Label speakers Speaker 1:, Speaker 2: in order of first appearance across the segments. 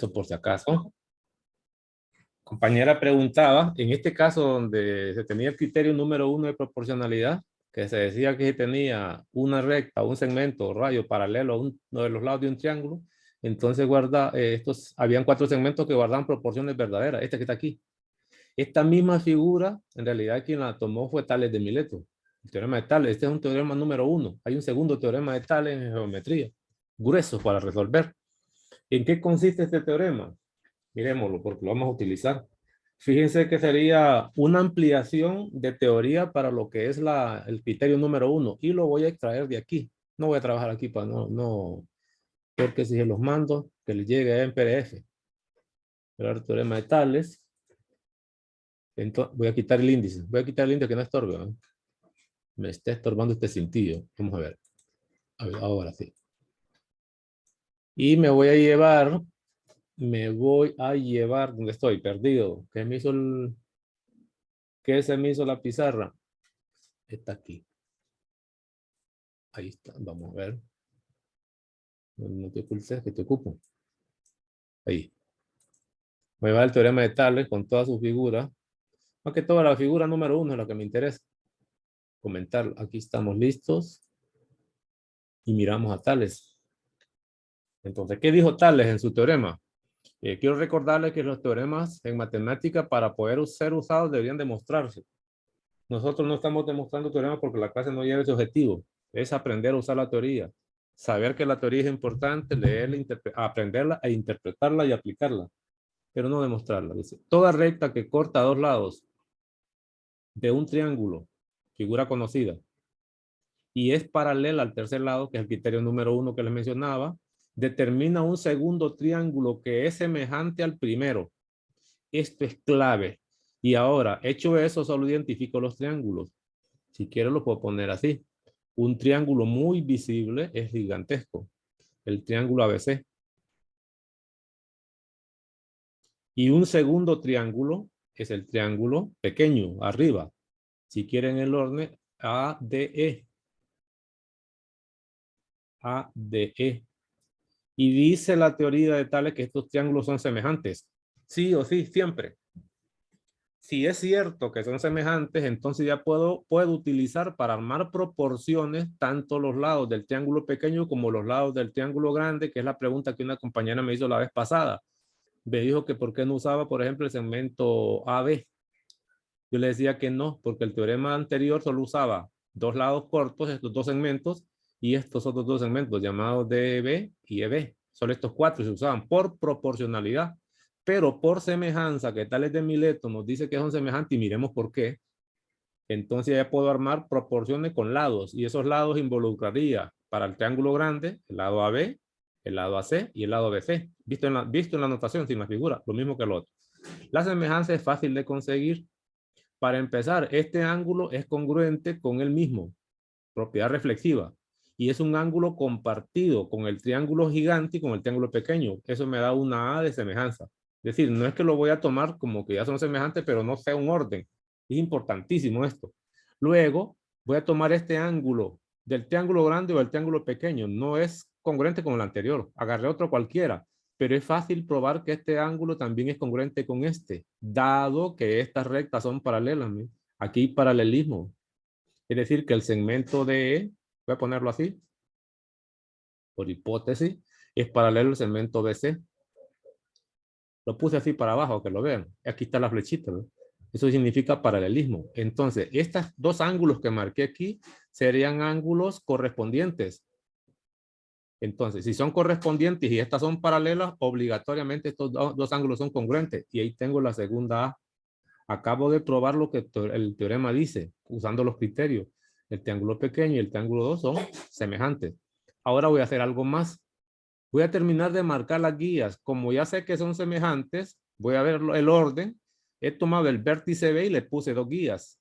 Speaker 1: Eso por si acaso. Compañera preguntaba, en este caso donde se tenía el criterio número 1 de proporcionalidad, que se decía que si tenía una recta, un segmento o rayo paralelo a uno de los lados de un triángulo, entonces habían 4 segmentos que guardaban proporciones verdaderas. Este que está aquí. Esta misma figura, en realidad quien la tomó fue Tales de Mileto. El teorema de Tales, este es un teorema número 1. Hay un segundo teorema de Tales en geometría, grueso para resolver. ¿En qué consiste este teorema? Miremoslo, porque lo vamos a utilizar. Fíjense que sería una ampliación de teoría para lo que es el criterio número 1. Y lo voy a extraer de aquí. No voy a trabajar aquí para porque si se los mando, que les llegue en PDF. El teorema de Tales. Entonces, voy a quitar el índice. Voy a quitar el índice que no estorbe, ¿no? Me está estorbando este sentido. Vamos a ver. A ver, ahora sí. Y me voy a llevar, ¿dónde estoy? Perdido. ¿Qué se me hizo la pizarra? Está aquí. Ahí está. Vamos a ver. No te ocultes, que te ocupo. Ahí. Voy a llevar el teorema de Tales con todas sus figuras. Más que toda la figura número 1 es la que me interesa. Comentar. Aquí estamos listos. Y miramos a Tales. Entonces, ¿qué dijo Tales en su teorema? Quiero recordarles que los teoremas en matemática para poder ser usados deberían demostrarse. Nosotros no estamos demostrando teoremas porque la clase no lleva ese objetivo. Es aprender a usar la teoría. Saber que la teoría es importante, leerla, aprenderla e interpretarla y aplicarla. Pero no demostrarla. Dice, toda recta que corta dos lados de un triángulo, figura conocida, y es paralela al tercer lado, que es el criterio número 1 que les mencionaba, determina un segundo triángulo que es semejante al primero. Esto es clave. Y ahora, hecho eso, solo identifico los triángulos. Si quiero, lo puedo poner así. Un triángulo muy visible es gigantesco. El triángulo ABC. Y un segundo triángulo es el triángulo pequeño, arriba. Si quieren el orden, ADE. ADE. Y dice la teoría de Tales que estos triángulos son semejantes. Sí o sí, siempre. Si es cierto que son semejantes, entonces ya puedo utilizar para armar proporciones tanto los lados del triángulo pequeño como los lados del triángulo grande, que es la pregunta que una compañera me hizo la vez pasada. Me dijo que por qué no usaba, por ejemplo, el segmento AB. Yo le decía que no, porque el teorema anterior solo usaba dos lados cortos, estos dos segmentos, y estos otros dos segmentos llamados DB y EB. Solo estos 4 se usaban por proporcionalidad. Pero por semejanza, que Tales de Mileto nos dice que son semejantes y miremos por qué. Entonces ya puedo armar proporciones con lados y esos lados involucraría para el triángulo grande el lado AB, el lado AC y el lado BC. Visto en la anotación sin la figura, lo mismo que el otro. La semejanza es fácil de conseguir. Para empezar, este ángulo es congruente con el mismo, propiedad reflexiva. Y es un ángulo compartido con el triángulo gigante y con el triángulo pequeño. Eso me da una A de semejanza. Es decir, no es que lo voy a tomar como que ya son semejantes, pero no sea un orden. Es importantísimo esto. Luego, voy a tomar este ángulo del triángulo grande o del triángulo pequeño. No es congruente con el anterior. Agarré otro cualquiera. Pero es fácil probar que este ángulo también es congruente con este, dado que estas rectas son paralelas. ¿No? Aquí hay paralelismo. Es decir, que el segmento de, voy a ponerlo así, por hipótesis, es paralelo al segmento BC. Lo puse así para abajo, que lo vean. Aquí está la flechita, ¿no? Eso significa paralelismo. Entonces, estos dos ángulos que marqué aquí serían ángulos correspondientes. Entonces, si son correspondientes y estas son paralelas, obligatoriamente estos dos ángulos son congruentes. Y ahí tengo la segunda A. Acabo de probar lo que el teorema dice, usando los criterios. El triángulo pequeño y el triángulo 2 son semejantes. Ahora voy a hacer algo más. Voy a terminar de marcar las guías. Como ya sé que son semejantes, voy a ver el orden. He tomado el vértice B y le puse dos guías.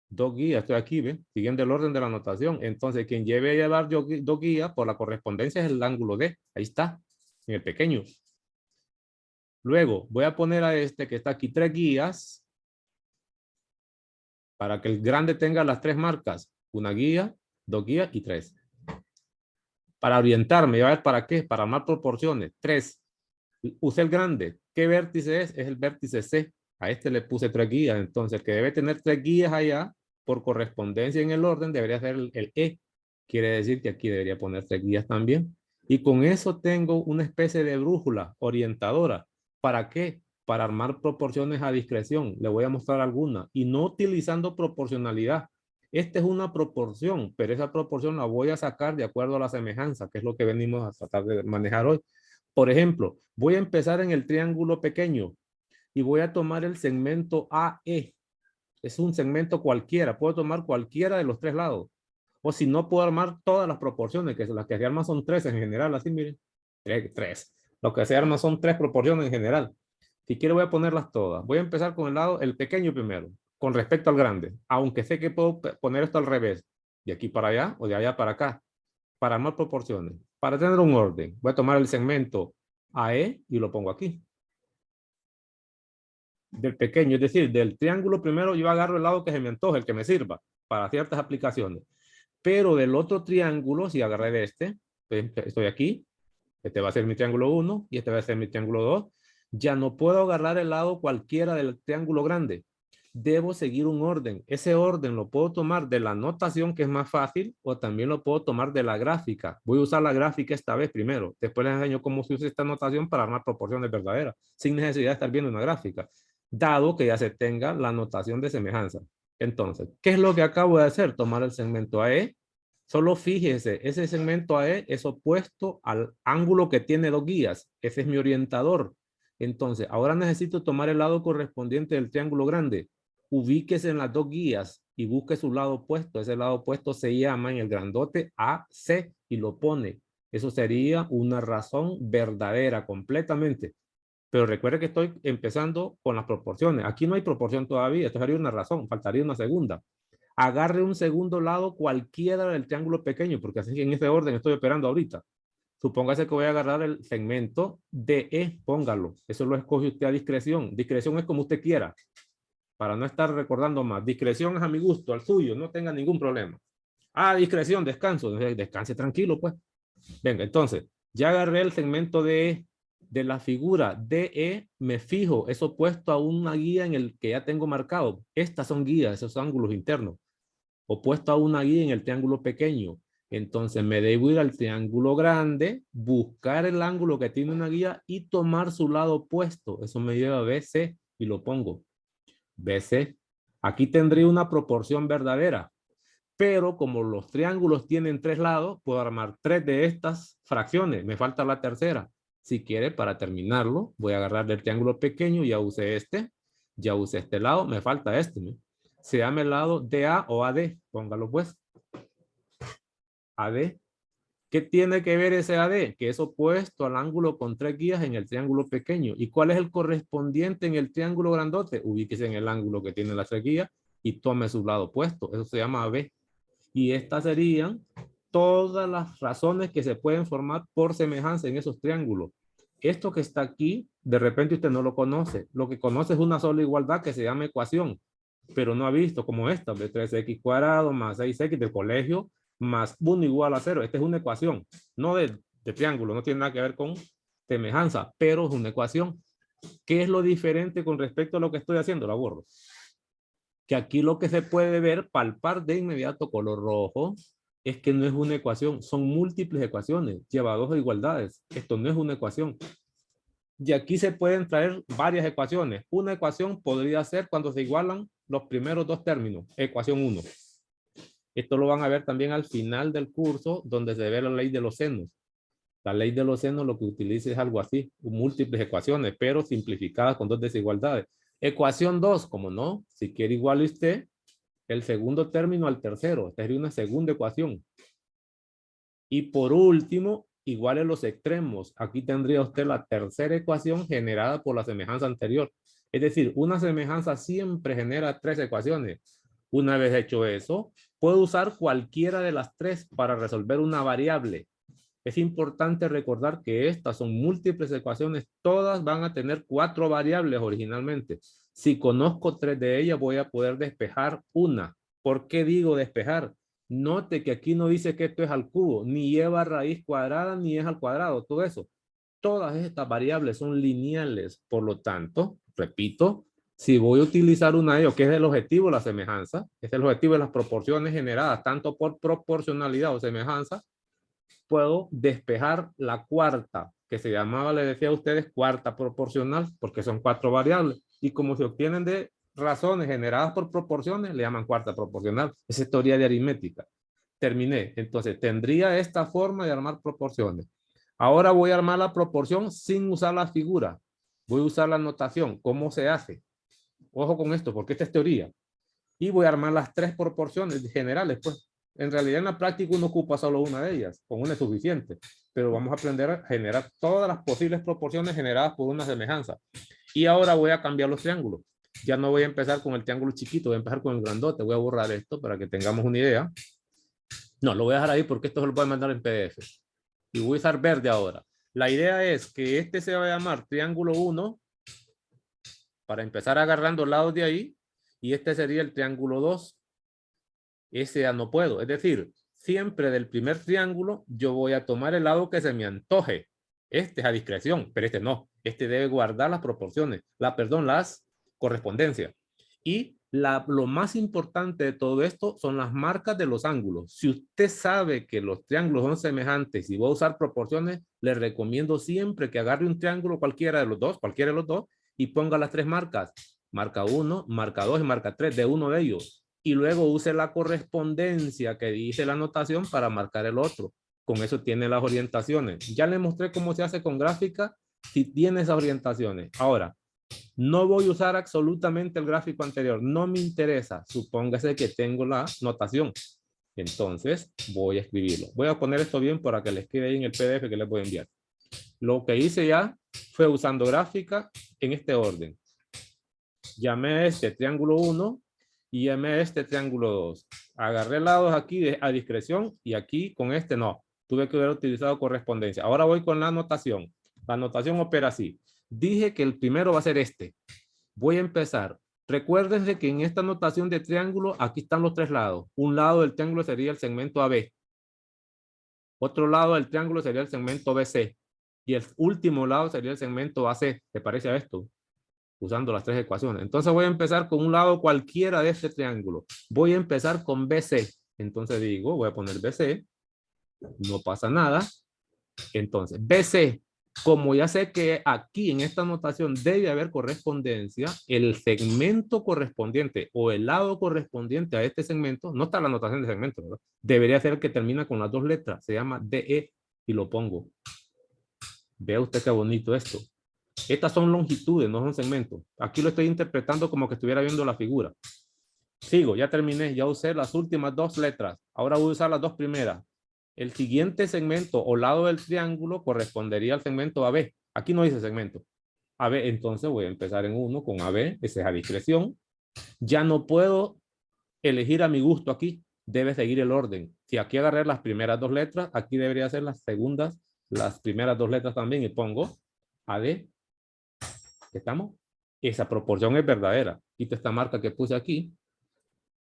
Speaker 1: Dos guías, estoy aquí, ¿ven? Siguiendo el orden de la anotación. Entonces, quien lleve a llevar dos guías por la correspondencia es el ángulo D. Ahí está, en el pequeño. Luego, voy a poner a este que está aquí 3 guías para que el grande tenga las 3 marcas. Una guía, 2 guías y 3. Para orientarme, ¿ya ver para qué? Para armar proporciones. 3. Usé el grande. ¿Qué vértice es? Es el vértice C. A este le puse 3 guías. Entonces, el que debe tener 3 guías allá, por correspondencia en el orden, debería ser el E. Quiere decir que aquí debería poner 3 guías también. Y con eso tengo una especie de brújula orientadora. ¿Para qué? Para armar proporciones a discreción. Le voy a mostrar algunas. Y no utilizando proporcionalidad. Esta es una proporción, pero esa proporción la voy a sacar de acuerdo a la semejanza, que es lo que venimos a tratar de manejar hoy. Por ejemplo, voy a empezar en el triángulo pequeño y voy a tomar el segmento AE. Es un segmento cualquiera, puedo tomar cualquiera de los 3 lados. O si no, puedo armar todas las proporciones, que las que se arman son 3 en general, así miren. 3. Lo que se arma son 3 proporciones en general. Si quiero voy a ponerlas todas. Voy a empezar con el pequeño primero, con respecto al grande, aunque sé que puedo poner esto al revés, de aquí para allá o de allá para acá, para armar proporciones. Para tener un orden, voy a tomar el segmento AE y lo pongo aquí. Del pequeño, es decir, del triángulo primero yo agarro el lado que se me antoje, el que me sirva para ciertas aplicaciones. Pero del otro triángulo, si agarré de este, estoy aquí, este va a ser mi triángulo 1 y este va a ser mi triángulo 2. Ya no puedo agarrar el lado cualquiera del triángulo grande. Debo seguir un orden. Ese orden lo puedo tomar de la notación, que es más fácil, o también lo puedo tomar de la gráfica. Voy a usar la gráfica esta vez primero. Después les enseño cómo se usa esta notación para armar proporciones verdaderas, sin necesidad de estar viendo una gráfica, dado que ya se tenga la notación de semejanza. Entonces, ¿qué es lo que acabo de hacer? Tomar el segmento AE. Solo fíjese, ese segmento AE es opuesto al ángulo que tiene 2 guías. Ese es mi orientador. Entonces, ahora necesito tomar el lado correspondiente del triángulo grande. Ubíquese en las 2 guías y busque su lado opuesto. Ese lado opuesto se llama en el grandote AC y lo pone. Eso sería una razón verdadera completamente. Pero recuerde que estoy empezando con las proporciones. Aquí no hay proporción todavía. Esto sería una razón. Faltaría una segunda. Agarre un segundo lado cualquiera del triángulo pequeño, porque así en ese orden estoy operando ahorita. Supóngase que voy a agarrar el segmento DE, póngalo. Eso lo escoge usted a discreción. Discreción es como usted quiera, para no estar recordando más. Discreción es a mi gusto, al suyo, no tenga ningún problema. Ah, discreción, descanso. Descanse tranquilo, pues. Venga, entonces, ya agarré el segmento de la figura DE, me fijo, es opuesto a una guía en el que ya tengo marcado. Estas son guías, esos ángulos internos. Opuesto a una guía en el triángulo pequeño. Entonces me debo ir al triángulo grande, buscar el ángulo que tiene una guía y tomar su lado opuesto. Eso me lleva a BC y lo pongo. BC. Aquí tendría una proporción verdadera. Pero como los triángulos tienen 3 lados, puedo armar 3 de estas fracciones. Me falta la tercera. Si quiere, para terminarlo, voy a agarrar el triángulo pequeño. Ya usé este. Ya usé este lado. Me falta este, ¿no? Se llama el lado DA o AD. Póngalo pues. AD. ¿Qué tiene que ver ese AD? Que es opuesto al ángulo con 3 guías en el triángulo pequeño. ¿Y cuál es el correspondiente en el triángulo grandote? Ubíquese en el ángulo que tiene las 3 guías y tome su lado opuesto. Eso se llama AB. Y estas serían todas las razones que se pueden formar por semejanza en esos triángulos. Esto que está aquí, de repente usted no lo conoce. Lo que conoce es una sola igualdad que se llama ecuación, pero no ha visto como esta, de 3x cuadrado más 6x del colegio, más 1 igual a 0. Esta es una ecuación, no de triángulo, no tiene nada que ver con semejanza, pero es una ecuación. ¿Qué es lo diferente con respecto a lo que estoy haciendo? La borro. Que aquí lo que se puede ver, palpar de inmediato color rojo, es que no es una ecuación, son múltiples ecuaciones, lleva 2 igualdades. Esto no es una ecuación. Y aquí se pueden traer varias ecuaciones. Una ecuación podría ser cuando se igualan los primeros 2 términos, ecuación 1. Esto lo van a ver también al final del curso, donde se ve la ley de los senos. La ley de los senos lo que utiliza es algo así, múltiples ecuaciones, pero simplificadas con 2 desigualdades. Ecuación 2, como no, si quiere igual usted el segundo término al tercero. Esta sería una segunda ecuación. Y por último, iguales los extremos. Aquí tendría usted la tercera ecuación generada por la semejanza anterior. Es decir, una semejanza siempre genera 3 ecuaciones. Una vez hecho eso, puedo usar cualquiera de las 3 para resolver una variable. Es importante recordar que estas son múltiples ecuaciones. Todas van a tener 4 variables originalmente. Si conozco 3 de ellas, voy a poder despejar una. ¿Por qué digo despejar? Note que aquí no dice que esto es al cubo, ni lleva raíz cuadrada, ni es al cuadrado, todo eso. todas estas variables son lineales. Por lo tanto, repito, si voy a utilizar una de ellas, que es el objetivo, la semejanza, es el objetivo de las proporciones generadas tanto por proporcionalidad o semejanza, puedo despejar la cuarta, que se llamaba, le decía a ustedes, cuarta proporcional, porque son 4 variables. Y como se obtienen de razones generadas por proporciones, le llaman cuarta proporcional. Esa es teoría de aritmética. Terminé. Entonces, tendría esta forma de armar proporciones. Ahora voy a armar la proporción sin usar la figura. Voy a usar la notación. ¿Cómo se hace? Ojo con esto, porque esta es teoría. Y voy a armar las 3 proporciones generales, pues. En realidad en la práctica uno ocupa solo una de ellas, con una es suficiente, pero vamos a aprender a generar todas las posibles proporciones generadas por una semejanza. Y ahora voy a cambiar los triángulos. Ya no voy a empezar con el triángulo chiquito, voy a empezar con el grandote. Voy a borrar esto para que tengamos una idea. No, lo voy a dejar ahí porque esto se lo voy a mandar en PDF. Y voy a usar verde ahora. La idea es que este se va a llamar triángulo 1 para empezar agarrando lados de ahí, y este sería el triángulo 2. Ese ya no puedo. Es decir, siempre del primer triángulo yo voy a tomar el lado que se me antoje. Este es a discreción, pero este no. Este debe guardar las proporciones, las correspondencias. Y lo más importante de todo esto son las marcas de los ángulos. Si usted sabe que los triángulos son semejantes y va a usar proporciones, le recomiendo siempre que agarre un triángulo cualquiera de los dos, y ponga las 3 marcas. Marca 1, marca 2 y marca 3 de uno de ellos. Y luego use la correspondencia que dice la notación para marcar el otro. Con eso tiene las orientaciones. Ya le mostré cómo se hace con gráfica si tiene esas orientaciones. Ahora, no voy a usar absolutamente el gráfico anterior. No me interesa. Supóngase que tengo la notación. Entonces, voy a escribirlo. Voy a poner esto bien para que les quede ahí en el PDF que les voy a enviar. Lo que hice ya fue usando gráfica en este orden. Llamé este triángulo 1 y llamé este triángulo 2. Agarré lados aquí a discreción y aquí con este no. Tuve que haber utilizado correspondencia. Ahora voy con la notación. La notación opera así. Dije que el primero va a ser este. Voy a empezar. Recuérdense que en esta notación de triángulo, aquí están los 3 lados. Un lado del triángulo sería el segmento AB. Otro lado del triángulo sería el segmento BC. Y el último lado sería el segmento AC. ¿Te parece a esto? Usando las 3 ecuaciones. Entonces voy a empezar con un lado cualquiera de este triángulo. Voy a empezar con BC. Entonces digo, voy a poner BC. No pasa nada. Entonces, BC, como ya sé que aquí en esta notación debe haber correspondencia, el segmento correspondiente o el lado correspondiente a este segmento, no está la notación de segmento, ¿verdad? Debería ser el que termina con las 2 letras. Se llama DE y lo pongo. Vea usted qué bonito esto. Estas son longitudes, no son segmentos. Aquí lo estoy interpretando como que estuviera viendo la figura. Sigo, ya terminé, ya usé las últimas 2 letras. Ahora voy a usar las 2 primeras. El siguiente segmento o lado del triángulo correspondería al segmento AB. Aquí no dice segmento. AB, entonces voy a empezar en 1 con AB, esa es a discreción. Ya no puedo elegir a mi gusto aquí, debe seguir el orden. Si aquí agarré las primeras 2 letras, aquí debería ser las segundas, las primeras 2 letras también y pongo AD. ¿Estamos? Esa proporción es verdadera. Quito esta marca que puse aquí.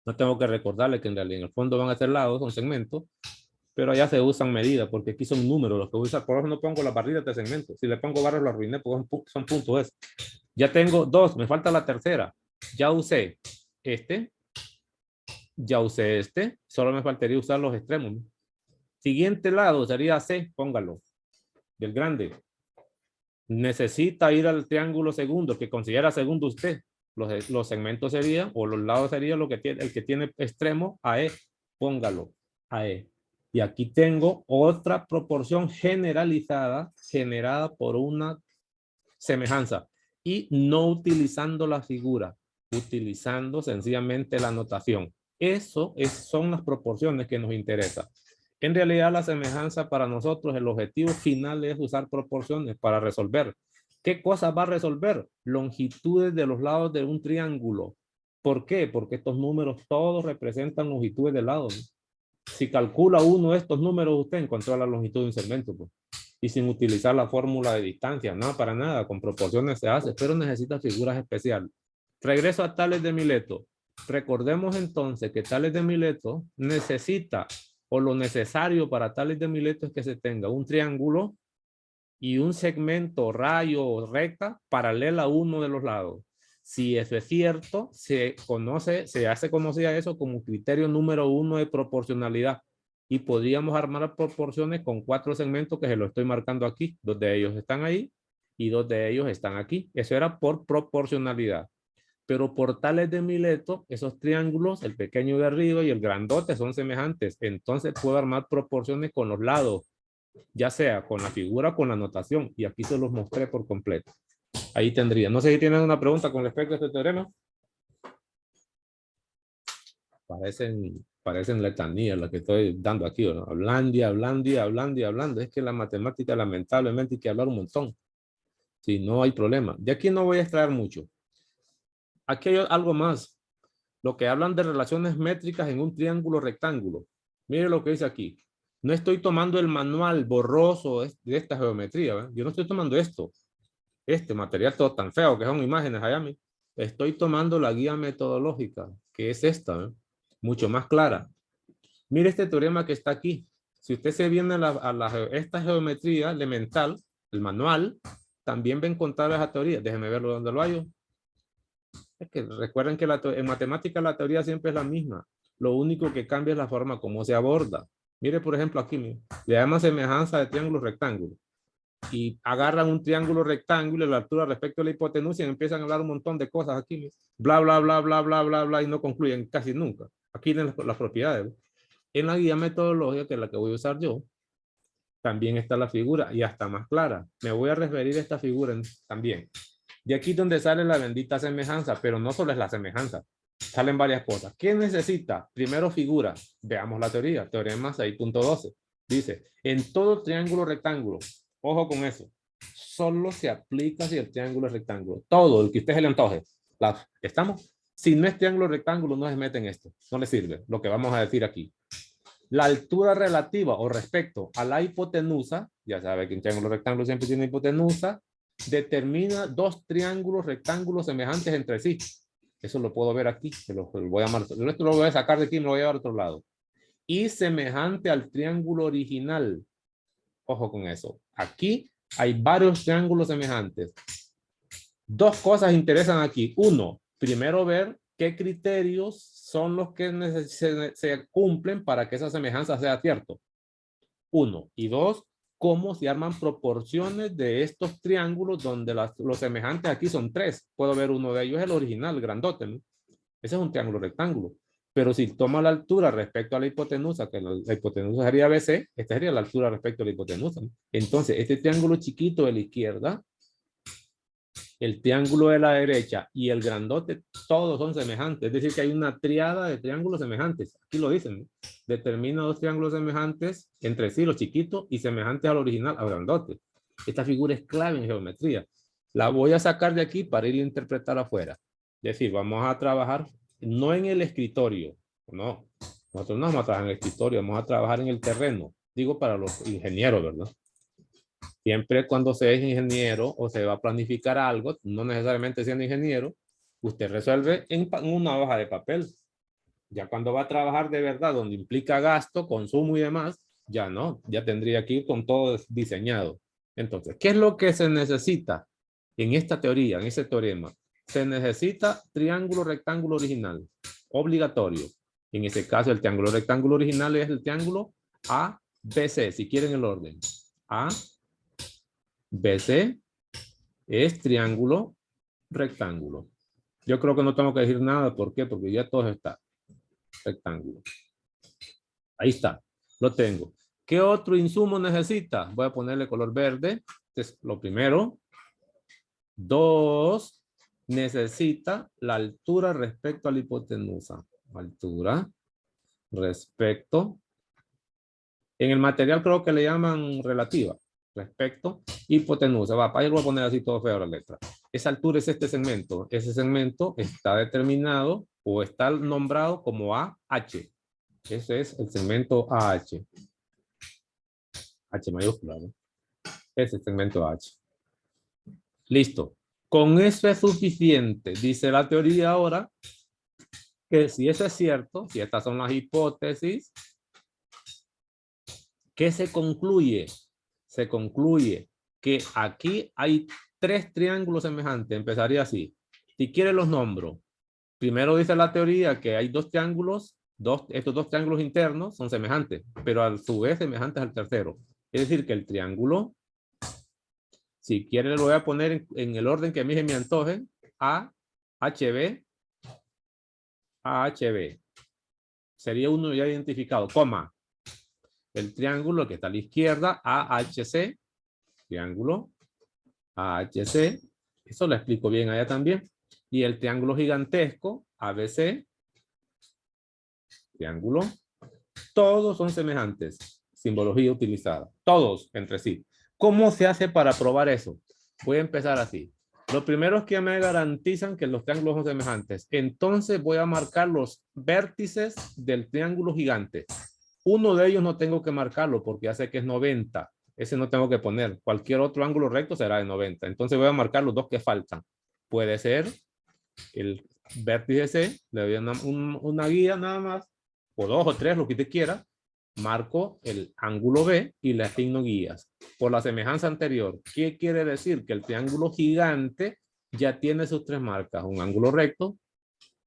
Speaker 1: No tengo que recordarle que en realidad en el fondo van a ser lados, son segmentos, pero allá se usan medidas porque aquí son números los que voy a usar. Por eso no pongo las barritas de segmentos. Si le pongo barras lo arruiné porque son puntos. Ya tengo 2, me falta la tercera. Ya usé este, ya usé este, solo me faltaría usar los extremos. Siguiente lado sería C, póngalo, del grande. Necesita ir al triángulo segundo, que considera segundo usted. Los segmentos serían, o los lados serían lo que tiene, el que tiene extremo, AE, póngalo, AE. Y aquí tengo otra proporción generalizada, generada por una semejanza. Y no utilizando la figura, utilizando sencillamente la notación. Son las proporciones que nos interesan. En realidad la semejanza para nosotros, el objetivo final es usar proporciones para resolver. ¿Qué cosas va a resolver? Longitudes de los lados de un triángulo. ¿Por qué? Porque estos números todos representan longitudes de lados, ¿no? Si calcula uno de estos números, usted encontró la longitud de un segmento, pues. Y sin utilizar la fórmula de distancia, no, para nada, con proporciones se hace, pero necesita figuras especiales. Regreso a Tales de Mileto. Recordemos entonces que Tales de Mileto necesita, o lo necesario para Tales de Mileto es que se tenga un triángulo y un segmento rayo o recta paralela a uno de los lados. Si eso es cierto, se hace conocida eso como criterio número 1 de proporcionalidad. Y podríamos armar proporciones con 4 segmentos que se lo estoy marcando aquí. 2 de ellos están ahí y 2 de ellos están aquí. Eso era por proporcionalidad. Pero por Tales de Mileto, esos triángulos, el pequeño de arriba y el grandote, son semejantes. Entonces puedo armar proporciones con los lados, ya sea con la figura o con la notación. Y aquí se los mostré por completo. Ahí tendría. No sé si tienen una pregunta con respecto a este teorema. Parecen letanías las que estoy dando aquí, ¿no? Hablando y hablando y hablando y hablando. Es que la matemática lamentablemente hay que hablar un montón. Si no hay problema. De aquí no voy a extraer mucho. Aquí hay algo más. Lo que hablan de relaciones métricas en un triángulo rectángulo. Mire lo que dice aquí. No estoy tomando el manual borroso de esta geometría. ¿Ve? Yo no estoy tomando esto. Este material todo tan feo que son imágenes allá. Estoy tomando la guía metodológica, que es esta. ¿Eh? Mucho más clara. Mire este teorema que está aquí. Si usted se viene esta geometría elemental, el manual, también va a encontrar esa teoría. Déjeme verlo donde lo hallo. Es que recuerden que en matemática la teoría siempre es la misma. Lo único que cambia es la forma como se aborda. Mire, por ejemplo, aquí le llaman semejanza de triángulo rectángulo. Y agarran un triángulo rectángulo y la altura respecto a la hipotenusa y empiezan a hablar un montón de cosas aquí. Bla, bla, bla, bla, bla, bla, bla, y no concluyen casi nunca. Aquí tienen las propiedades. En la guía metodológica, que es la que voy a usar yo, también está la figura y hasta más clara. Me voy a referir a esta figura también. De aquí donde sale la bendita semejanza, pero no solo es la semejanza, salen varias cosas. ¿Qué necesita? Primero figura. Veamos la teoría. Teorema 6.12. Dice, en todo triángulo rectángulo, ojo con eso, solo se aplica si el triángulo es rectángulo. Todo, el que usted se le antoje. ¿Estamos? Si no es triángulo rectángulo, no se mete en esto. No le sirve lo que vamos a decir aquí. La altura relativa o respecto a la hipotenusa, ya sabe que un triángulo rectángulo siempre tiene hipotenusa, determina dos triángulos rectángulos semejantes entre sí. Eso lo puedo ver aquí. Lo voy a marcar. Esto lo voy a sacar de aquí y me lo voy a llevar a otro lado. Y semejante al triángulo original. Ojo con eso. Aquí hay varios triángulos semejantes. Dos cosas interesan aquí. Uno, primero ver qué criterios son los que se cumplen para que esa semejanza sea cierto. Uno. Y dos, cómo se arman proporciones de estos triángulos donde los semejantes aquí son tres. Puedo ver uno de ellos, el original, el grandote, ¿no? Ese es un triángulo rectángulo. Pero si toma la altura respecto a la hipotenusa, que la hipotenusa sería BC, esta sería la altura respecto a la hipotenusa, ¿no? Entonces, este triángulo chiquito de la izquierda, el triángulo de la derecha y el grandote, todos son semejantes. Es decir, que hay una triada de triángulos semejantes. Aquí lo dicen, ¿no? Determina dos triángulos semejantes entre sí, los chiquitos, y semejantes al original, al grandote. Esta figura es clave en geometría. La voy a sacar de aquí para ir a interpretar afuera. Es decir, vamos a trabajar no en el escritorio, no. Nosotros no vamos a trabajar en el escritorio, vamos a trabajar en el terreno. Digo para los ingenieros, ¿verdad? Siempre cuando se es ingeniero o se va a planificar algo, no necesariamente siendo ingeniero, usted resuelve en una hoja de papel. Ya cuando va a trabajar de verdad, donde implica gasto, consumo y demás, ya no, ya tendría que ir con todo diseñado. Entonces, ¿qué es lo que se necesita en esta teoría, en ese teorema? Se necesita triángulo rectángulo original, obligatorio. En ese caso, el triángulo rectángulo original es el triángulo ABC, si quieren el orden. A, BC es triángulo rectángulo. Yo creo que no tengo que decir nada. ¿Por qué? Porque ya todo está. Rectángulo. Ahí está. Lo tengo. ¿Qué otro insumo necesita? Voy a ponerle color verde. Es lo primero. Dos, necesita la altura respecto a la hipotenusa. Altura respecto. En el material creo que le llaman relativa. Respecto hipotenusa. Va, para ahí lo voy a poner así todo feo la letra. Esa altura es este segmento. Ese segmento está determinado o está nombrado como AH. Ese es el segmento AH. H mayúscula, ¿no? Ese es el segmento AH. Listo. Con eso es suficiente. Dice la teoría ahora que si eso es cierto, si estas son las hipótesis, ¿qué se concluye? Se concluye que aquí hay 3 triángulos semejantes. Empezaría así. Si quiere los nombro. Primero dice la teoría que hay 2 triángulos, estos 2 triángulos internos son semejantes, pero a su vez semejantes al tercero. Es decir, que el triángulo, si quiere lo voy a poner en el orden que a mí se me antoje, AHB, AHB. Sería uno ya identificado, coma. El triángulo que está a la izquierda, AHC, triángulo AHC, eso lo explico bien allá también. Y el triángulo gigantesco, ABC, triángulo, todos son semejantes. Simbología utilizada, todos entre sí. ¿Cómo se hace para probar eso? Voy a empezar así. Lo primero es que me garantizan que los triángulos son semejantes. Entonces voy a marcar los vértices del triángulo gigante. Uno de ellos no tengo que marcarlo porque ya sé que es 90. Ese no tengo que poner. Cualquier otro ángulo recto será de 90. Entonces voy a marcar los 2 que faltan. Puede ser el vértice C, le doy una guía nada más, o 2 o 3, lo que usted quiera. Marco el ángulo B y le asigno guías. Por la semejanza anterior, ¿qué quiere decir? Que el triángulo gigante ya tiene sus 3 marcas. Un ángulo recto,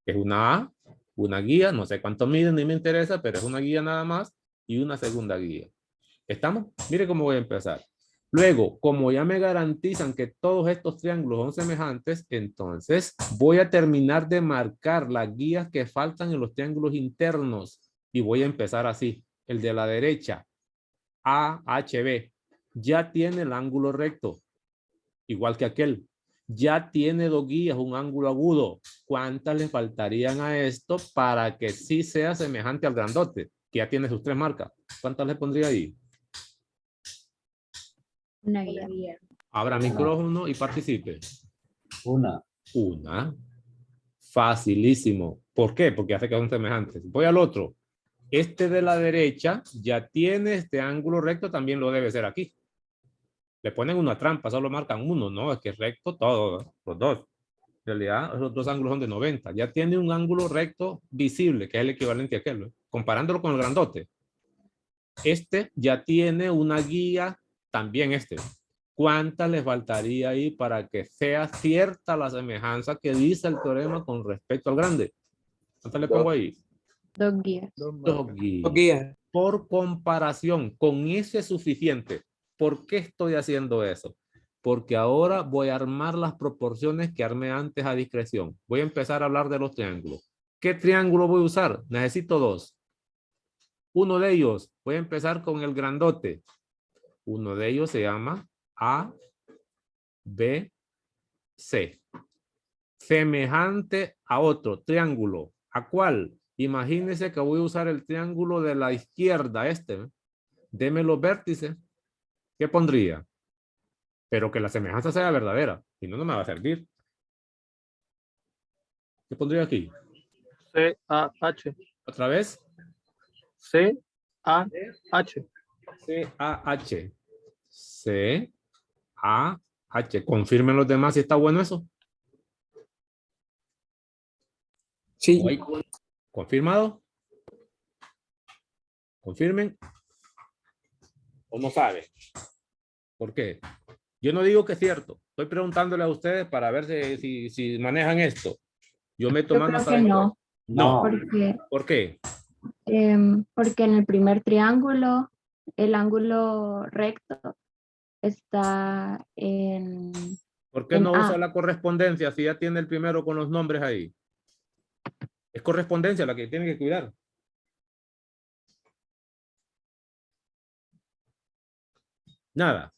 Speaker 1: que es una A, una guía, no sé cuánto mide, ni me interesa, pero es una guía nada más, y una segunda guía. ¿Estamos? Mire cómo voy a empezar. Luego, como ya me garantizan que todos estos triángulos son semejantes, entonces voy a terminar de marcar las guías que faltan en los triángulos internos y voy a empezar así. El de la derecha, AHB, ya tiene el ángulo recto, igual que aquel. Ya tiene 2 guías, un ángulo agudo. ¿Cuántas le faltarían a esto para que sí sea semejante al grandote, que ya tiene sus 3 marcas? ¿Cuántas le pondría ahí?
Speaker 2: Una guía.
Speaker 1: Abra micrófono y participe.
Speaker 3: Una.
Speaker 1: Una. Facilísimo. ¿Por qué? Porque hace que son semejantes. Voy al otro. Este de la derecha ya tiene este ángulo recto, también lo debe ser aquí. Le ponen una trampa, solo marcan uno, no, es que es recto todo, los 2. En realidad, los 2 ángulos son de 90. Ya tiene un ángulo recto visible, que es el equivalente a aquel, ¿no? Comparándolo con el grandote. Este ya tiene una guía, también este. ¿Cuántas le faltaría ahí para que sea cierta la semejanza que dice el teorema con respecto al grande? ¿Cuántas le pongo ahí?
Speaker 2: 2 guías.
Speaker 1: 2 guías. Por comparación, con eso es suficiente. ¿Por qué estoy haciendo eso? Porque ahora voy a armar las proporciones que armé antes a discreción. Voy a empezar a hablar de los triángulos. ¿Qué triángulo voy a usar? Necesito 2. Uno de ellos, voy a empezar con el grandote. Uno de ellos se llama A, B, C. Semejante a otro triángulo. ¿A cuál? Imagínense que voy a usar el triángulo de la izquierda, este. Deme los vértices. ¿Qué pondría? Pero que la semejanza sea verdadera. Si no, no me va a servir. ¿Qué pondría aquí?
Speaker 4: C-A-H.
Speaker 1: ¿Otra vez?
Speaker 4: C-A-H.
Speaker 1: C-A-H. C-A-H. Confirmen los demás si está bueno eso.
Speaker 4: Sí.
Speaker 1: Ahí. ¿Confirmado? ¿Confirmen? ¿O no sabe? ¿Por qué? Yo no digo que es cierto. Estoy preguntándole a ustedes para ver si manejan esto. Yo meto
Speaker 2: Yo
Speaker 1: mano
Speaker 2: creo
Speaker 1: hasta
Speaker 2: que
Speaker 1: después.
Speaker 2: no,
Speaker 1: No.
Speaker 2: porque,
Speaker 1: ¿Por qué?
Speaker 2: porque en el primer triángulo, el ángulo recto está en
Speaker 1: ¿Por qué
Speaker 2: en
Speaker 1: no
Speaker 2: A.
Speaker 1: usa la correspondencia si ya tiene el primero con los nombres ahí? Es correspondencia la que tiene que cuidar. Nada.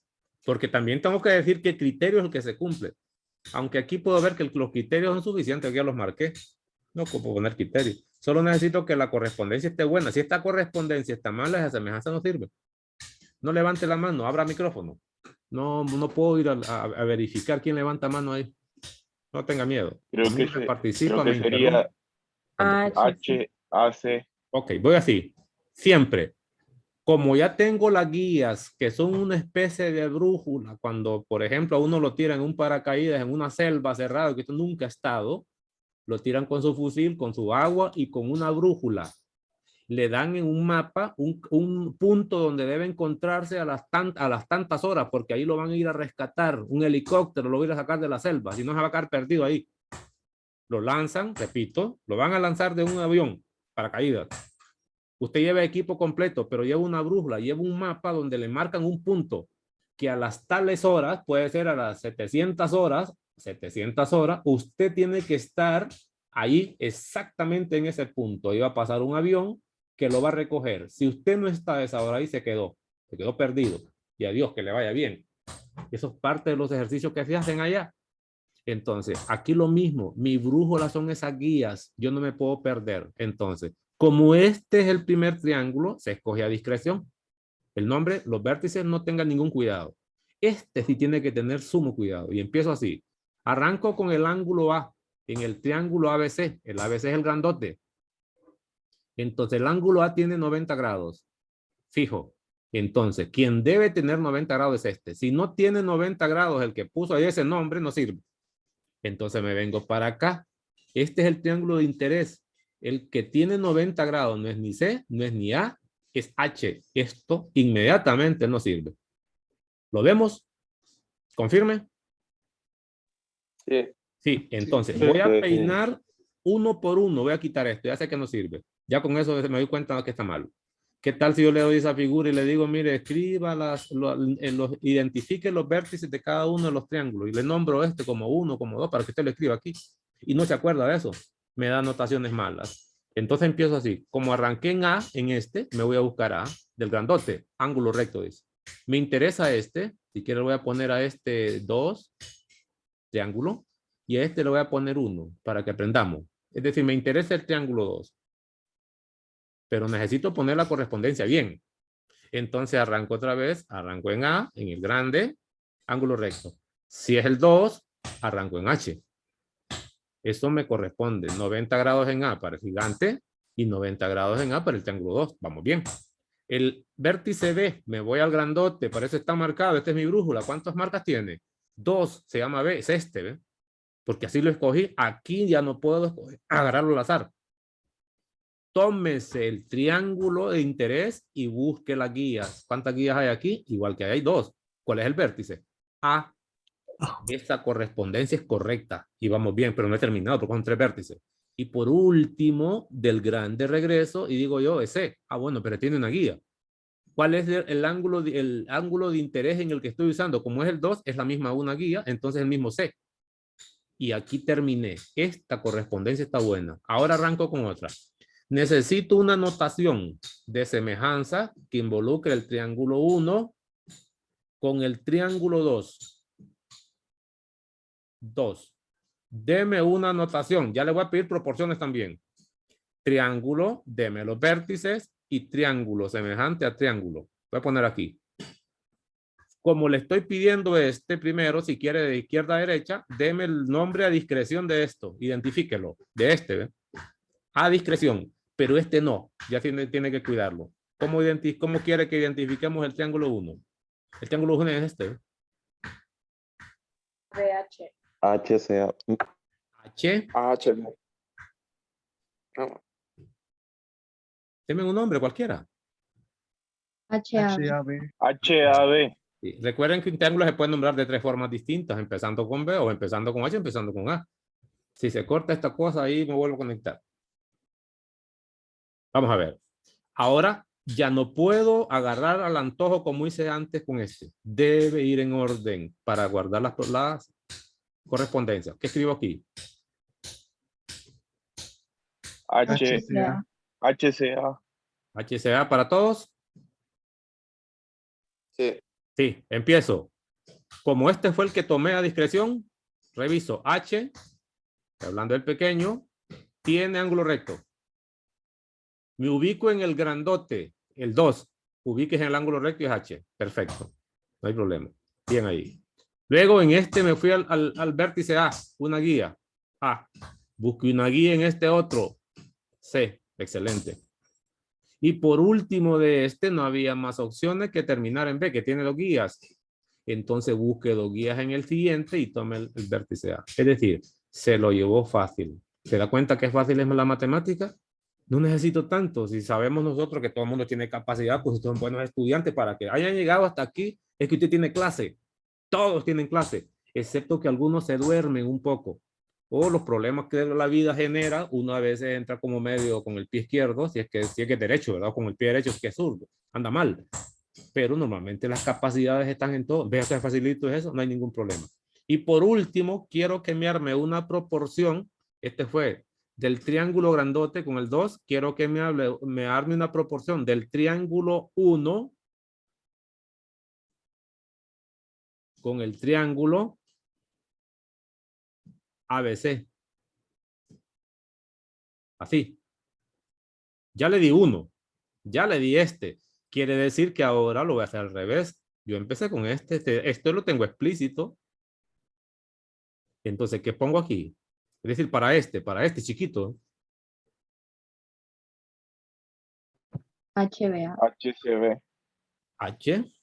Speaker 1: Porque también tengo que decir qué criterio es el que se cumple. Aunque aquí puedo ver que los criterios son suficientes, ya los marqué. No ocupo poner criterios. Solo necesito que la correspondencia esté buena. Si esta correspondencia está mala, esa semejanza no sirve. No levante la mano, abra micrófono. No puedo ir a verificar quién levanta mano ahí. No tenga miedo.
Speaker 5: Creo que,
Speaker 1: Me participa,
Speaker 5: creo que
Speaker 1: me
Speaker 5: sería
Speaker 1: interrumpe.
Speaker 5: H, AC.
Speaker 1: Ok, voy así. Siempre. Como ya tengo las guías que son una especie de brújula, cuando por ejemplo a uno lo tiran en un paracaídas en una selva cerrada que nunca ha estado, lo tiran con su fusil, con su agua y con una brújula. le dan en un mapa un punto donde debe encontrarse a las tantas horas, porque ahí lo van a ir a rescatar, un helicóptero lo va a ir a sacar de la selva, si no se va a quedar perdido ahí. Lo lanzan, repito, lo van a lanzar de un avión, paracaídas. Usted lleva equipo completo, pero lleva una brújula, lleva un mapa donde le marcan un punto que a las tales horas, puede ser a las 700 horas, usted tiene que estar ahí exactamente en ese punto. Iba a pasar un avión que lo va a recoger. Si usted no está a esa hora ahí, se quedó perdido. Y adiós, que le vaya bien. Eso es parte de los ejercicios que se hacen allá. Entonces, aquí lo mismo, mi brújula son esas guías, yo no me puedo perder. Entonces, como este es el primer triángulo, se escoge a discreción. El nombre, los vértices no tengan ningún cuidado. Este sí tiene que tener sumo cuidado. Y empiezo así. Arranco con el ángulo A en el triángulo ABC. El ABC es el grandote. Entonces, el ángulo A tiene 90 grados. Fijo. Entonces, quien debe tener 90 grados es este. Si no tiene 90 grados, el que puso ahí ese nombre no sirve. Entonces me vengo para acá. Este es el triángulo de interés. El que tiene 90 grados no es ni C, no es ni A, es H. Esto inmediatamente no sirve. ¿Lo vemos? ¿Confirme?
Speaker 5: Sí.
Speaker 1: Sí, entonces voy a peinar uno por uno. Voy a quitar esto. Ya sé que no sirve. Ya con eso me doy cuenta que está mal. ¿Qué tal si yo le doy esa figura y le digo, mire, escriba identifique los vértices de cada uno de los triángulos y le nombro este como 1, como 2 para que usted lo escriba aquí? Y no se acuerda de eso. Me da notaciones malas. Entonces empiezo así. Como arranqué en A, en este, me voy a buscar A del grandote. Ángulo recto dice. Me interesa este. Si quiero voy a poner a este 2, triángulo. Y a este le voy a poner 1 para que aprendamos. Es decir, me interesa el triángulo 2. Pero necesito poner la correspondencia bien. Entonces arranco otra vez, arranco en A, en el grande, ángulo recto. Si es el 2, arranco en H. Eso me corresponde 90 grados en A para el gigante y 90 grados en A para el triángulo 2. Vamos bien. El vértice B, me voy al grandote, para eso está marcado, esta es mi brújula. ¿Cuántas marcas tiene? 2, se llama B, es este, ¿ve? Porque así lo escogí. Aquí ya no puedo escoger, agarrarlo al azar. Tómese el triángulo de interés y busque las guías. ¿Cuántas guías hay aquí? Igual que hay 2. ¿Cuál es el vértice? A. Esta correspondencia es correcta y vamos bien, pero no he terminado porque son 3 vértices. Y por último, del grande regreso y digo yo, es C. Ah, bueno, pero tiene una guía. ¿Cuál es el ángulo de interés en el que estoy usando? Como es el 2, es la misma una guía, entonces el mismo C. Y aquí terminé. Esta correspondencia está buena. Ahora arranco con otra. Necesito una notación de semejanza que involucre el triángulo 1 con el triángulo 2. 2. Deme una notación. Ya le voy a pedir proporciones también. Triángulo, deme los vértices y triángulo semejante a triángulo. Voy a poner aquí. Como le estoy pidiendo este primero, si quiere de izquierda a derecha, deme el nombre a discreción de esto. Identifíquelo. De este, ¿ve? A discreción. Pero este no, ya tiene que cuidarlo. ¿Cómo quiere que identifiquemos el triángulo 1? El triángulo 1 es este.
Speaker 3: BH.
Speaker 5: HCA.
Speaker 1: H.
Speaker 5: HB.
Speaker 1: Deme un nombre cualquiera.
Speaker 2: HAB.
Speaker 5: HAB.
Speaker 1: Sí. Recuerden que un triángulo se puede nombrar de 3 formas distintas, empezando con B o empezando con H, empezando con A. Si se corta esta cosa ahí, me vuelvo a conectar. Vamos a ver. Ahora ya no puedo agarrar al antojo como hice antes con este. Debe ir en orden para guardar las correspondencias. ¿Qué escribo aquí?
Speaker 5: HCA. HCA.
Speaker 1: HCA para todos.
Speaker 5: Sí.
Speaker 1: Sí, empiezo. Como este fue el que tomé a discreción, reviso H, hablando del pequeño, tiene ángulo recto. Me ubico en el grandote, el 2. Ubíquese en el ángulo recto y es H. Perfecto. No hay problema. Bien ahí. Luego en este me fui al vértice A, una guía. A. Busqué una guía en este otro. C. Excelente. Y por último de este no había más opciones que terminar en B, que tiene 2 guías. Entonces busque 2 guías en el siguiente y tome el vértice A. Es decir, se lo llevó fácil. ¿Se da cuenta que es fácil es la matemática? No necesito tanto. Si sabemos nosotros que todo el mundo tiene capacidad, pues son buenos estudiantes para que hayan llegado hasta aquí. Es que usted tiene clase. Todos tienen clase, excepto que algunos se duermen un poco. O los problemas que la vida genera, uno a veces entra como medio con el pie izquierdo, si es que es derecho, ¿verdad? Con el pie derecho, si es que es zurdo. Anda mal. Pero normalmente las capacidades están en todo. Vea que facilito eso, no hay ningún problema. Y por último, quiero que me arme una proporción. Este fue del triángulo grandote con el 2. Quiero que me arme una proporción del triángulo 1 con el triángulo ABC. Así. Ya le di 1. Ya le di este. Quiere decir que ahora lo voy a hacer al revés. Yo empecé con esto lo tengo explícito. Entonces, ¿qué pongo aquí? Es decir, para este chiquito.
Speaker 2: HBA.
Speaker 5: HCB.
Speaker 1: H,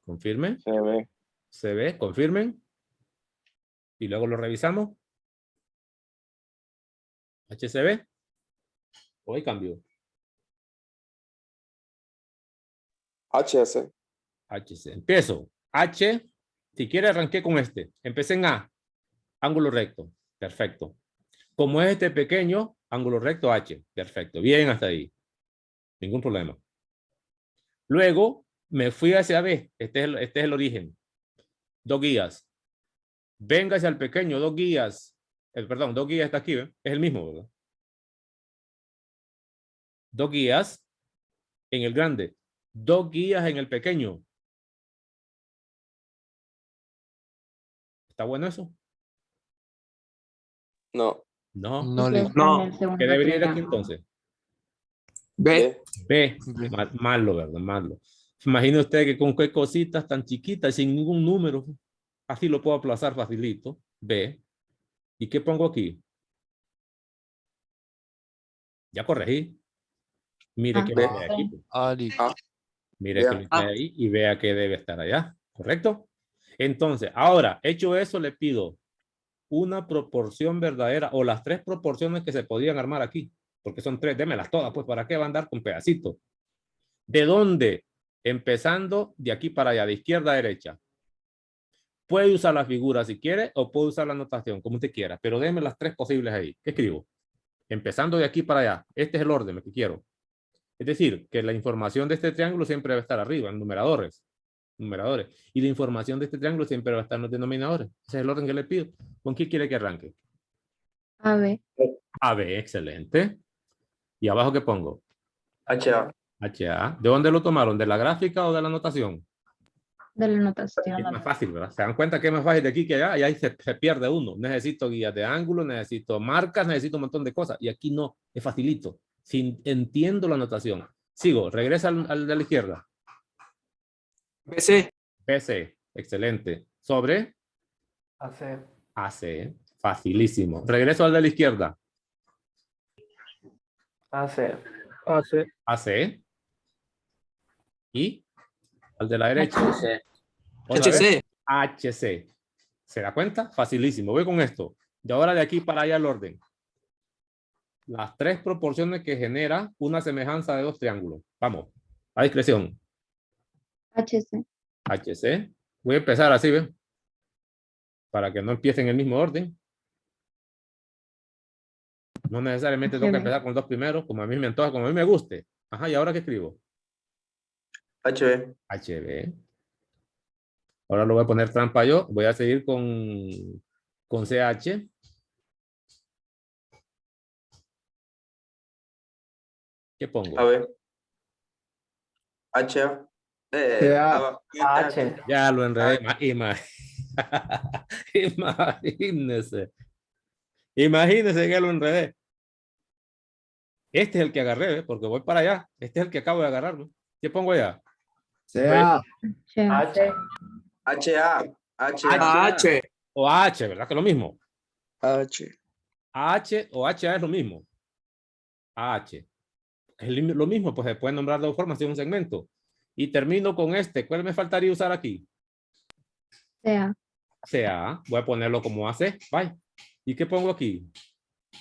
Speaker 1: confirme.
Speaker 5: CB.
Speaker 1: CB, confirmen. Y luego lo revisamos. HCB. Hoy cambió.
Speaker 5: HS.
Speaker 1: HC. Empiezo. H, si quiere arranqué con este. Empecé en A. Ángulo recto. Perfecto. Como es este pequeño, ángulo recto H. Perfecto. Bien hasta ahí. Ningún problema. Luego me fui hacia B. Este es el origen. 2 guías. Venga hacia el pequeño, 2 guías. Perdón, 2 guías está aquí, ¿eh? Es el mismo, ¿verdad? 2 guías en el grande. 2 guías en el pequeño. ¿Está bueno eso?
Speaker 5: No.
Speaker 1: No.
Speaker 4: No,
Speaker 2: Ese está
Speaker 4: no.
Speaker 2: en el segundo
Speaker 1: ¿Qué debería ir aquí
Speaker 2: triángulo.
Speaker 1: entonces?
Speaker 4: B.
Speaker 1: B.
Speaker 4: B.
Speaker 1: Malo, ¿verdad? Malo. Imagine usted que con qué cositas tan chiquitas, sin ningún número, así lo puedo aplazar facilito. B. ¿Y qué pongo aquí? Ya corregí. Mire
Speaker 2: Ah,
Speaker 1: que lo trae aquí.
Speaker 4: Ali.
Speaker 1: Mire que lo trae ahí y vea que debe estar allá. ¿Correcto? Entonces, ahora, hecho eso, le pido una proporción verdadera o las 3 proporciones que se podían armar aquí. Porque son 3, démelas todas, pues, ¿para qué va a andar con pedacitos? ¿De dónde? Empezando de aquí para allá, de izquierda a derecha. Puede usar la figura si quiere o puede usar la anotación, como usted quiera, pero déme las 3 posibles ahí. ¿Qué escribo? Empezando de aquí para allá. Este es el orden que quiero. Es decir, que la información de este triángulo siempre va a estar arriba, en numeradores. Y la información de este triángulo siempre va a estar en los denominadores. Ese es el orden que le pido. ¿Con qué quiere que arranque?
Speaker 2: AB.
Speaker 1: AB, excelente. ¿Y abajo qué pongo?
Speaker 5: HA.
Speaker 1: HA. ¿De dónde lo tomaron? ¿De la gráfica o de la anotación?
Speaker 2: De la
Speaker 1: Es
Speaker 2: anotación.
Speaker 1: más fácil, ¿verdad? Se dan cuenta que es más fácil de aquí que allá y ahí se pierde uno. Necesito guías de ángulo, necesito marcas, necesito un montón de cosas. Y aquí no, es facilito. Si entiendo la anotación. Sigo, regresa al de la izquierda.
Speaker 4: BC.
Speaker 1: PC, excelente. Sobre
Speaker 4: AC.
Speaker 1: AC, facilísimo. Regreso al de la izquierda.
Speaker 4: AC. AC.
Speaker 1: AC. Y al de la derecha.
Speaker 2: HC.
Speaker 1: Otra vez. HC. ¿Se da cuenta? Facilísimo. Voy con esto. De ahora de aquí para allá el orden. Las 3 proporciones que genera una semejanza de 2 triángulos. Vamos. A discreción.
Speaker 2: HC.
Speaker 1: HC. Voy a empezar así, ¿ves? Para que no empiece en el mismo orden. No necesariamente tengo que empezar con los 2 primeros, como a mí me antoja, como a mí me guste. Ajá, ¿y ahora qué escribo?
Speaker 5: HB.
Speaker 1: HB. Ahora lo voy a poner trampa yo. Voy a seguir con CH. ¿Qué pongo?
Speaker 5: AB. HA.
Speaker 4: H.
Speaker 1: Ya lo enredé. Imagínese. Imagínese que lo enredé. Este es el que agarré, ¿eh? Porque voy para allá. Este es el que acabo de agarrar, ¿no? ¿Qué pongo allá?
Speaker 4: CA.
Speaker 2: H.
Speaker 5: HA.
Speaker 4: H.
Speaker 1: O H, ¿verdad? Que es lo mismo.
Speaker 5: H.
Speaker 1: H o HA es lo mismo. H. Es lo mismo, pues se puede nombrar de dos formas en un segmento. Y termino con este. ¿Cuál me faltaría usar aquí?
Speaker 2: CA.
Speaker 1: CA. Voy a ponerlo como AC. Bye. ¿Y qué pongo aquí?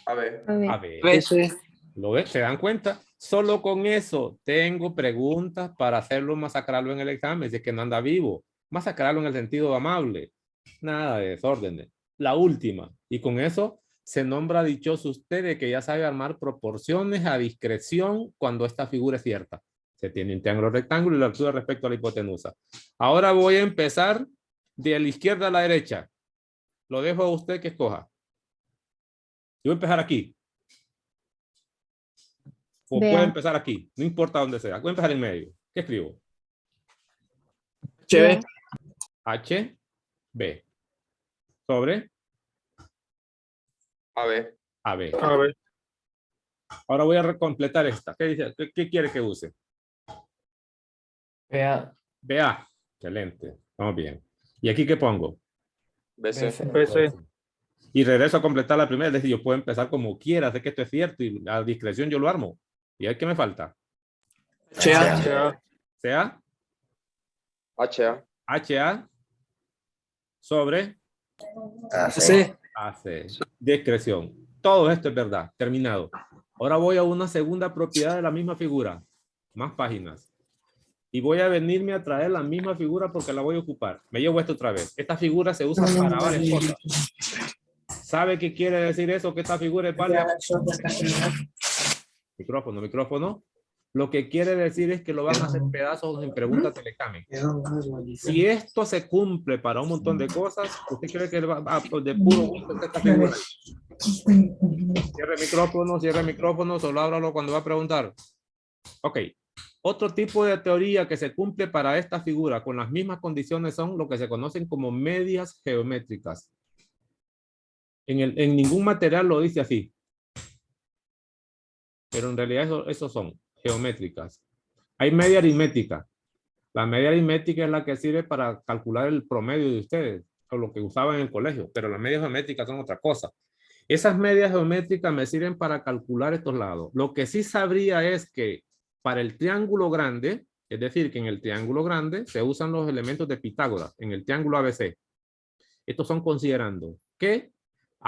Speaker 5: AB.
Speaker 2: AB.
Speaker 1: AB.
Speaker 4: BC.
Speaker 1: ¿Lo ves? ¿Se dan cuenta? Solo con eso tengo preguntas para hacerlo, masacrarlo en el examen, si es que no anda vivo. Masacrarlo en el sentido amable. Nada de desórdenes. La última. Y con eso se nombra dichoso usted de que ya sabe armar proporciones a discreción cuando esta figura es cierta. Se tiene un triángulo rectángulo y la altura respecto a la hipotenusa. Ahora voy a empezar de la izquierda a la derecha. Lo dejo a usted que escoja. Yo voy a empezar aquí. O
Speaker 2: Vea.
Speaker 1: puede empezar aquí. No importa dónde sea. Voy a empezar en medio. ¿Qué escribo?
Speaker 2: Vea.
Speaker 1: H, B. Sobre
Speaker 5: A ver.
Speaker 1: AB.
Speaker 4: A ver.
Speaker 1: Ahora voy a recompletar esta. ¿Qué dice? ¿Qué quiere que use?
Speaker 4: Vea.
Speaker 1: BA. Excelente. Vamos bien. ¿Y aquí qué pongo?
Speaker 5: BC.
Speaker 4: BC.
Speaker 1: Y regreso a completar la primera. Es decir, yo puedo empezar como quiera. Sé que esto es cierto y a discreción yo lo armo. ¿Y ahí qué me falta?
Speaker 4: HA.
Speaker 1: Sea
Speaker 5: HA.
Speaker 1: HA sobre
Speaker 4: C.
Speaker 1: AC. Discreción. Todo esto es verdad. Terminado. Ahora voy a una segunda propiedad de la misma figura. Más páginas. Y voy a venirme a traer la misma figura porque la voy a ocupar. Me llevo esto otra vez. Esta figura se usa para varias cosas. ¿Sabe qué quiere decir eso? Que esta figura es válida. Micrófono, micrófono. Lo que quiere decir es que lo van a hacer pedazos en preguntas del examen. Si esto se cumple para un montón de cosas, ¿usted cree que va de puro gusto esta figura? Cierre el micrófono, solo ábralo cuando va a preguntar. Ok. Otro tipo de teoría que se cumple para esta figura con las mismas condiciones son lo que se conocen como medias geométricas. En ningún material lo dice así. Pero en realidad esos son geométricas. Hay media aritmética. La media aritmética es la que sirve para calcular el promedio de ustedes, o lo que usaban en el colegio, pero las medias geométricas son otra cosa. Esas medias geométricas me sirven para calcular estos lados. Lo que sí sabría es que para el triángulo grande, es decir, que en el triángulo grande se usan los elementos de Pitágoras, en el triángulo ABC. Estos son considerando que,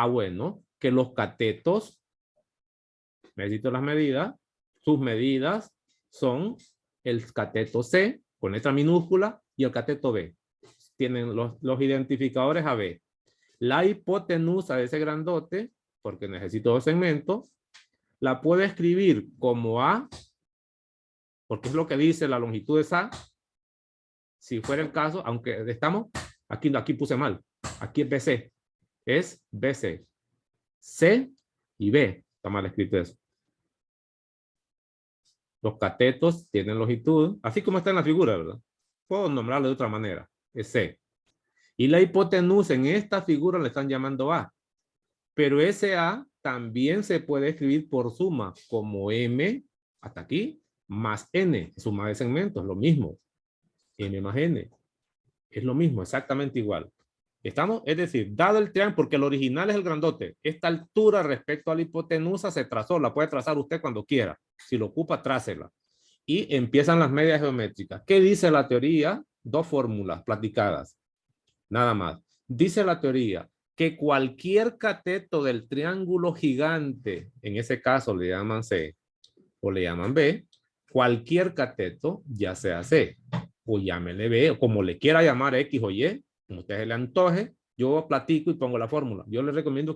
Speaker 1: bueno, que los catetos, necesito las medidas, sus medidas son el cateto C con letra minúscula y el cateto B. Tienen los identificadores AB. La hipotenusa de ese grandote, porque necesito dos segmentos, la puedo escribir como A, porque es lo que dice la longitud es A. Si fuera el caso, aunque estamos, aquí puse mal. Aquí es BC. Es BC. C y B. Está mal escrito eso. Los catetos tienen longitud, así como está en la figura, ¿verdad? Puedo nombrarlo de otra manera. Es C. Y la hipotenusa en esta figura le están llamando A. Pero ese A también se puede escribir por suma, como M, hasta aquí, más N, suma de segmentos, lo mismo. M más N. Es lo mismo, exactamente igual. ¿Estamos? Es decir, dado el triángulo, porque el original es el grandote, esta altura respecto a la hipotenusa se trazó, la puede trazar usted cuando quiera. Si lo ocupa, trácela. Y empiezan las medias geométricas. ¿Qué dice la teoría? Dos fórmulas platicadas. Nada más. Dice la teoría que cualquier cateto del triángulo gigante, en ese caso le llaman C o le llaman B, cualquier cateto, ya sea C o llámele B, o como le quiera llamar X o Y, como usted se le antoje, yo platico y pongo la fórmula. Yo les recomiendo que